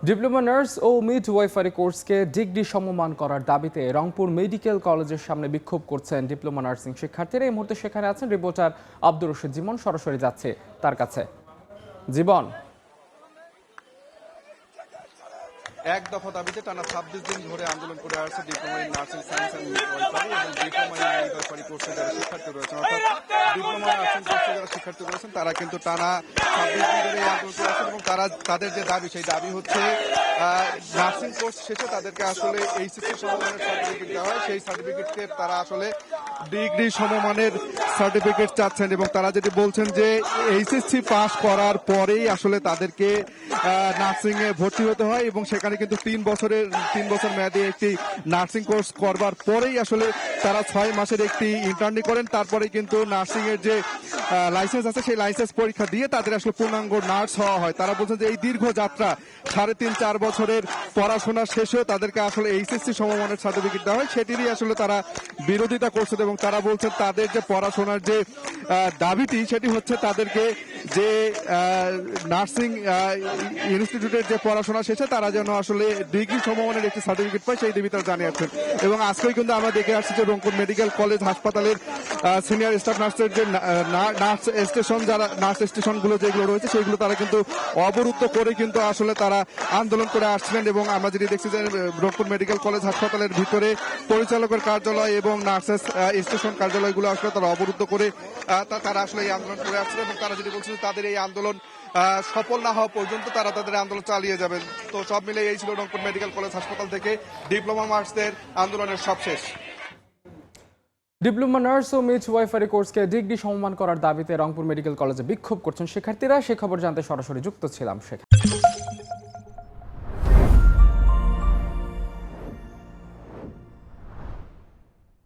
Diploma nurse ও midwifery কোর্সকে degree সমমান করার দাবিতে রংপুর মেডিকেল কলেজের সামনে বিক্ষোভ করছেন ডিপ্লোমা নার্সিং শিক্ষার্থীরা। এই মুহূর্তে সেখানে আছেন রিপোর্টার আব্দুর রশিদ জীবন, সরাসরি যাচ্ছে তার কাছে। জীবন, এক দফা দাবিতে টানা 26 দিন ধরে আন্দোলন করে আসছে diploma in nursing science and midwifery এবং ডিপ্লোমা ইন মিডওয়াইফারি কোর্সে যারা শিক্ষার্থী রয়েছেন, অর্থাৎ ডিপ্লোমা নার্সিং কোর্সে যারা শিক্ষার্থী রয়েছেন তারা কিন্তু টানা 26 দিন ধরে এই আন্দোলন করে আসছেন এবং তাদের যে দাবি, সেই দাবি হচ্ছে নার্সিং কোর্স শেষে তাদেরকে আসলে এইচএসসি সমমানের সার্টিফিকেট দেওয়া হয়। সেই সার্টিফিকেটকে তারা আসলে ডিগ্রি সমমানের সার্টিফিকেট চাচ্ছেন এবং তারা যেটি বলছেন যে এইচএসসি পাস করার পরেই আসলে তাদেরকে নার্সিং এ ভর্তি হতে হয় এবং সেখানে কিন্তু 3 বছর মেয়াদী একটি নার্সিং কোর্স করবার পরেই আসলে তারা 6 মাসের একটি ইন্টার্নি করেন। তারপরে কিন্তু নার্সিং এর যে লাইসেন্স আছে সেই লাইসেন্স পরীক্ষা দিয়ে তাদের আসলে পূর্ণাঙ্গ নার্স হওয়া হয়। তারা বলছেন যে এই দীর্ঘ যাত্রা 3.5-4 বছরের পড়াশোনা শেষেও তাদেরকে আসলে এইচএসসি সমমানের সার্টিফিকেট দেওয়া হয়, সেটিরই আসলে তারা বিরোধিতা করছেন এবং তারা বলছেন তাদের যে পড়াশোনার যে দাবিটি সেটি হচ্ছে তাদেরকে যে নার্সিং ইনস্টিটিউটের যে পড়াশোনা শেষে তারা যেন আসলে ডিগ্রি সমমানের একটি সার্টিফিকেট পায়, সেই দাবি তারা জানিয়েছেন। এবং আজকেই কিন্তু আমরা দেখে আসছি যে রংপুর মেডিকেল কলেজ হাসপাতালের সিনিয়র স্টাফ নার্সের যে নার্স স্টেশনগুলো যেগুলো রয়েছে সেইগুলো তারা কিন্তু অবরুদ্ধ করে কিন্তু আসলে তারা আন্দোলন করে আসছিলেন। এবং আমরা যেটি দেখছি যে রংপুর মেডিকেল কলেজ হাসপাতালের ভিতরে পরিচালকের কার্যালয় এবং নার্সেস স্টেশন কার্যালয়গুলো আসলে তারা অবরুদ্ধ করে তারা আসলে এই আন্দোলন করে আসছিলেন এবং তারা যেটি বলছিলেন তাদের এই আন্দোলন সফল না হওয়া পর্যন্ত তারা তাদের আন্দোলন চালিয়ে যাবেন। তো সব মিলে এই ছিল রংপুর মেডিকেল কলেজ হাসপাতাল থেকে ডিপ্লোমা নার্সদের আন্দোলনের সবশেষ। ডিপ্লোমা নার্স ও মিডওয়াইফারি কোর্সকে ডিগ্রি সমমান করার দাবিতে রংপুর মেডিকেল কলেজে বিক্ষোভ করছেন শিক্ষার্থীরা। সে খবর জানতে সরাসরি যুক্ত ছিলাম সেখানে।